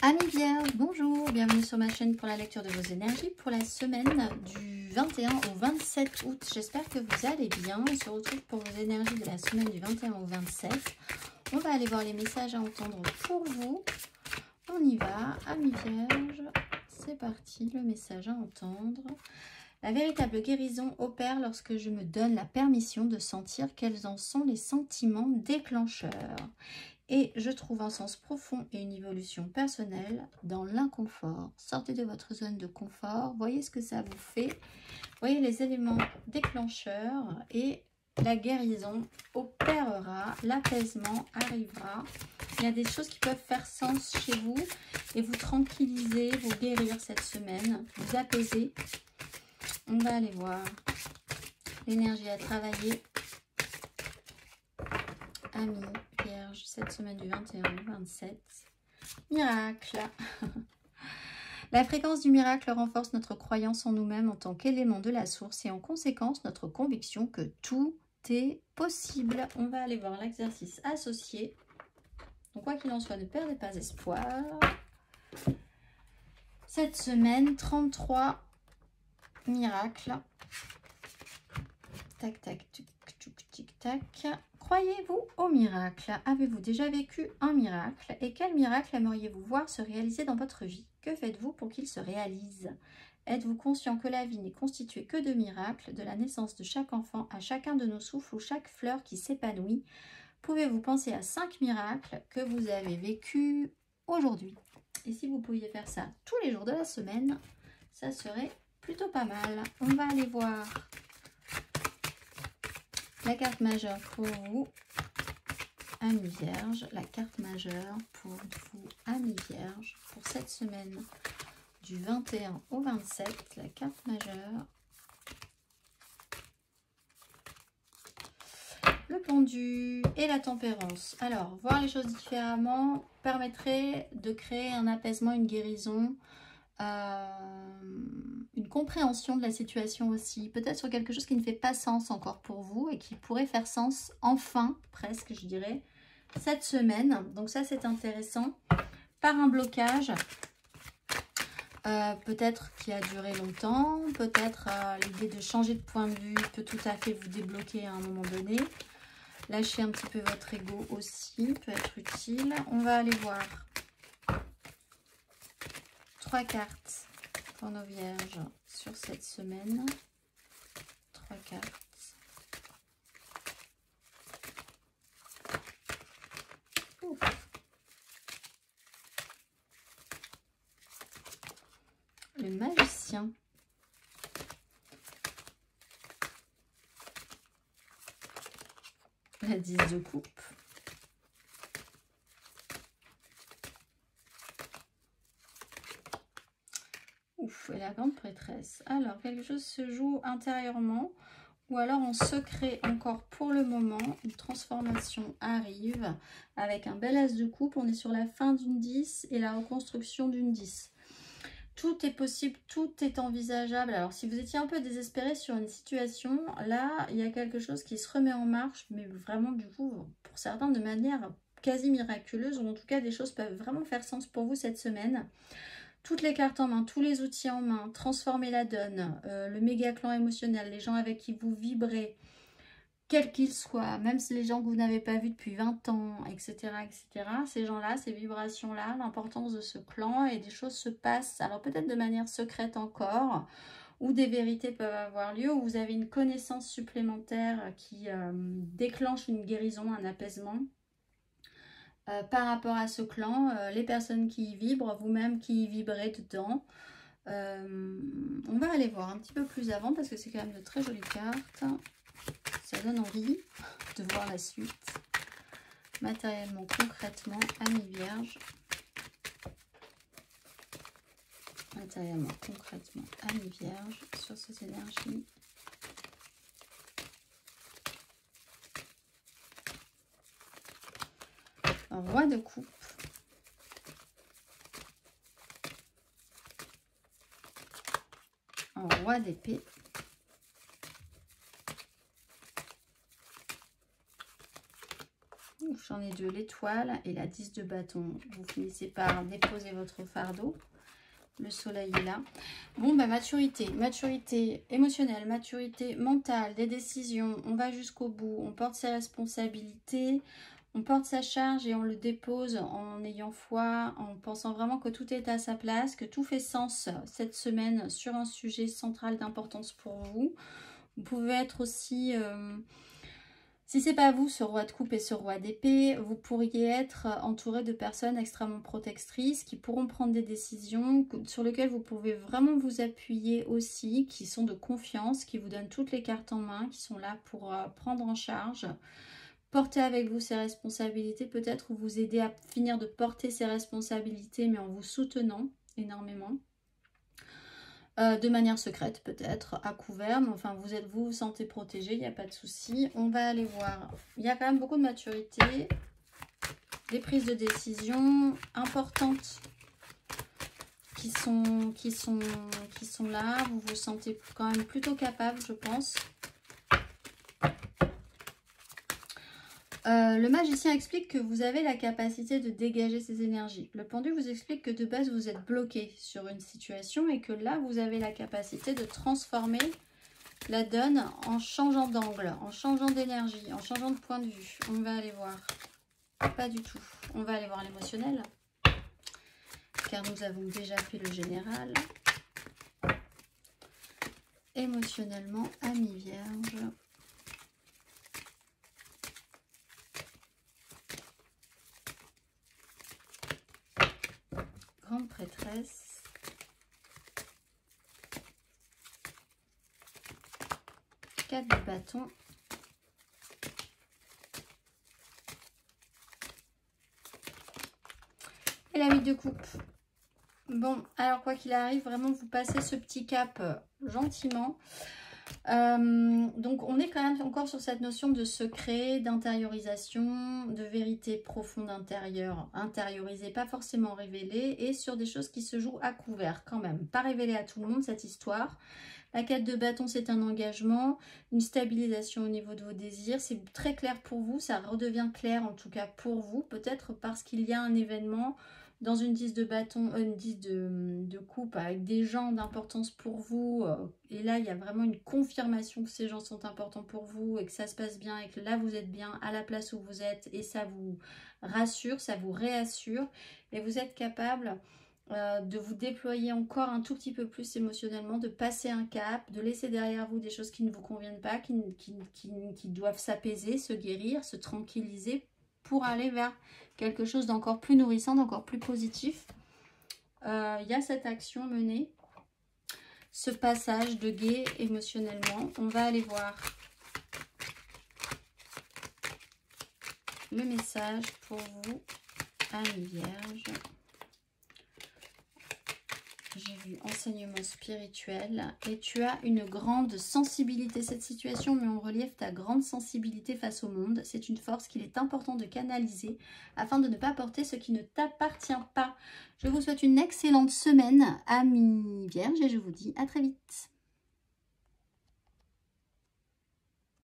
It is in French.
Amis Vierges, bonjour, bienvenue sur ma chaîne pour la lecture de vos énergies pour la semaine du 21 au 27 août. J'espère que vous allez bien. On se retrouve pour vos énergies de la semaine du 21 au 27. On va aller voir les messages à entendre pour vous. On y va, amis Vierges, c'est parti, le message à entendre. La véritable guérison opère lorsque je me donne la permission de sentir quels en sont les sentiments déclencheurs. Et je trouve un sens profond et une évolution personnelle dans l'inconfort. Sortez de votre zone de confort, voyez ce que ça vous fait, voyez les éléments déclencheurs et la guérison opérera, l'apaisement arrivera. Il y a des choses qui peuvent faire sens chez vous et vous tranquilliser, vous guérir cette semaine, vous apaiser. On va aller voir l'énergie à travailler. Amis Vierge, cette semaine du 21 au 27. Miracle. La fréquence du miracle renforce notre croyance en nous-mêmes en tant qu'élément de la source et en conséquence notre conviction que tout est possible. On va aller voir l'exercice associé. Donc quoi qu'il en soit, ne perdez pas espoir. Cette semaine, 33 miracles. Tac, tac, tic, tic, tic, tac. Croyez-vous au miracle? Avez-vous déjà vécu un miracle? Et quel miracle aimeriez-vous voir se réaliser dans votre vie? Que faites-vous pour qu'il se réalise? Êtes-vous conscient que la vie n'est constituée que de miracles, de la naissance de chaque enfant à chacun de nos souffles ou chaque fleur qui s'épanouit? Pouvez-vous penser à 5 miracles que vous avez vécus aujourd'hui? Et si vous pouviez faire ça tous les jours de la semaine, ça serait plutôt pas mal. On va aller voir la carte majeure pour vous, amis Vierges. La carte majeure pour vous, amis Vierges, pour cette semaine du 21 au 27. La carte majeure. Le pendu et la tempérance. Alors, voir les choses différemment permettrait de créer un apaisement, une guérison, une compréhension de la situation aussi, peut-être sur quelque chose qui ne fait pas sens encore pour vous et qui pourrait faire sens enfin, presque je dirais, cette semaine. Donc ça c'est intéressant. Par un blocage, peut-être qui a duré longtemps, peut-être l'idée de changer de point de vue peut tout à fait vous débloquer à un moment donné. Lâchez un petit peu votre ego aussi, peut être utile. On va aller voir 3 cartes pour nos vierges sur cette semaine. 3 cartes. Ouf. Le magicien. La 10 de coupe. Ouf, et la grande prêtresse. Alors, quelque chose se joue intérieurement ou alors en secret encore pour le moment. Une transformation arrive avec un bel as de coupe. On est sur la fin d'une 10 et la reconstruction d'une 10. Tout est possible, tout est envisageable. Alors, si vous étiez un peu désespéré sur une situation, là, il y a quelque chose qui se remet en marche, mais vraiment, du coup, pour certains, de manière quasi miraculeuse, ou en tout cas, des choses peuvent vraiment faire sens pour vous cette semaine. Toutes les cartes en main, tous les outils en main, transformer la donne, le méga clan émotionnel, les gens avec qui vous vibrez, quels qu'ils soient, même si les gens que vous n'avez pas vus depuis 20 ans, etc., etc., ces gens-là, ces vibrations-là, l'importance de ce clan et des choses se passent, alors peut-être de manière secrète encore, ou des vérités peuvent avoir lieu, ou vous avez une connaissance supplémentaire qui déclenche une guérison, un apaisement. Par rapport à ce clan, les personnes qui y vibrent, vous-même qui y vibrez dedans. On va aller voir un petit peu plus avant parce que c'est quand même de très jolies cartes. Ça donne envie de voir la suite. Matériellement, concrètement, amis vierges. Matériellement, concrètement, amis vierges sur ces énergies. Un roi de coupe. Un roi d'épée. j'en ai deux, l'étoile et la 10 de bâton. Vous finissez par déposer votre fardeau. Le soleil est là. Bon, bah, maturité émotionnelle, maturité mentale, des décisions. On va jusqu'au bout, on porte ses responsabilités, on porte sa charge et on le dépose en ayant foi, en pensant vraiment que tout est à sa place, que tout fait sens cette semaine sur un sujet central d'importance pour vous. Vous pouvez être aussi... si c'est pas vous, ce roi de coupe et ce roi d'épée, vous pourriez être entouré de personnes extrêmement protectrices qui pourront prendre des décisions sur lesquelles vous pouvez vraiment vous appuyer aussi, qui sont de confiance, qui vous donnent toutes les cartes en main, qui sont là pour prendre en charge, porter avec vous ces responsabilités, peut-être vous aider à finir de porter ces responsabilités, mais en vous soutenant énormément. De manière secrète peut-être, à couvert, mais enfin vous vous sentez protégé, il n'y a pas de souci. On va aller voir, il y a quand même beaucoup de maturité, des prises de décision importantes qui sont là, vous vous sentez quand même plutôt capable, je pense. Le magicien explique que vous avez la capacité de dégager ces énergies. Le pendu vous explique que de base vous êtes bloqué sur une situation et que là vous avez la capacité de transformer la donne en changeant d'angle, en changeant d'énergie, en changeant de point de vue. On va aller voir. Pas du tout. On va aller voir l'émotionnel. Car nous avons déjà fait le général. Émotionnellement, ami vierge. Grande prêtresse, 4 de bâton, et la 8 de coupe. Bon, alors quoi qu'il arrive, vraiment vous passez ce petit cap gentiment. Donc on est quand même encore sur cette notion de secret, d'intériorisation, de vérité profonde intérieure, intériorisée, pas forcément révélée, et sur des choses qui se jouent à couvert quand même, pas révélée à tout le monde cette histoire. La 4 de bâton, c'est un engagement, une stabilisation au niveau de vos désirs, c'est très clair pour vous, ça redevient clair en tout cas pour vous, peut-être parce qu'il y a un événement dans une 10 de bâton, une 10 de coupe avec des gens d'importance pour vous. Et là, il y a vraiment une confirmation que ces gens sont importants pour vous et que ça se passe bien et que là, vous êtes bien à la place où vous êtes. Et ça vous rassure, ça vous réassure. Et vous êtes capable de vous déployer encore un tout petit peu plus émotionnellement, de passer un cap, de laisser derrière vous des choses qui ne vous conviennent pas, qui doivent s'apaiser, se guérir, se tranquilliser pour aller vers quelque chose d'encore plus nourrissant, d'encore plus positif. Il y a cette action menée, ce passage de guet émotionnellement. On va aller voir le message pour vous, ami vierge. J'ai vu enseignement spirituel et tu as une grande sensibilité. Cette situation met en relief ta grande sensibilité face au monde. C'est une force qu'il est important de canaliser afin de ne pas porter ce qui ne t'appartient pas. Je vous souhaite une excellente semaine, amis vierges, et je vous dis à très vite.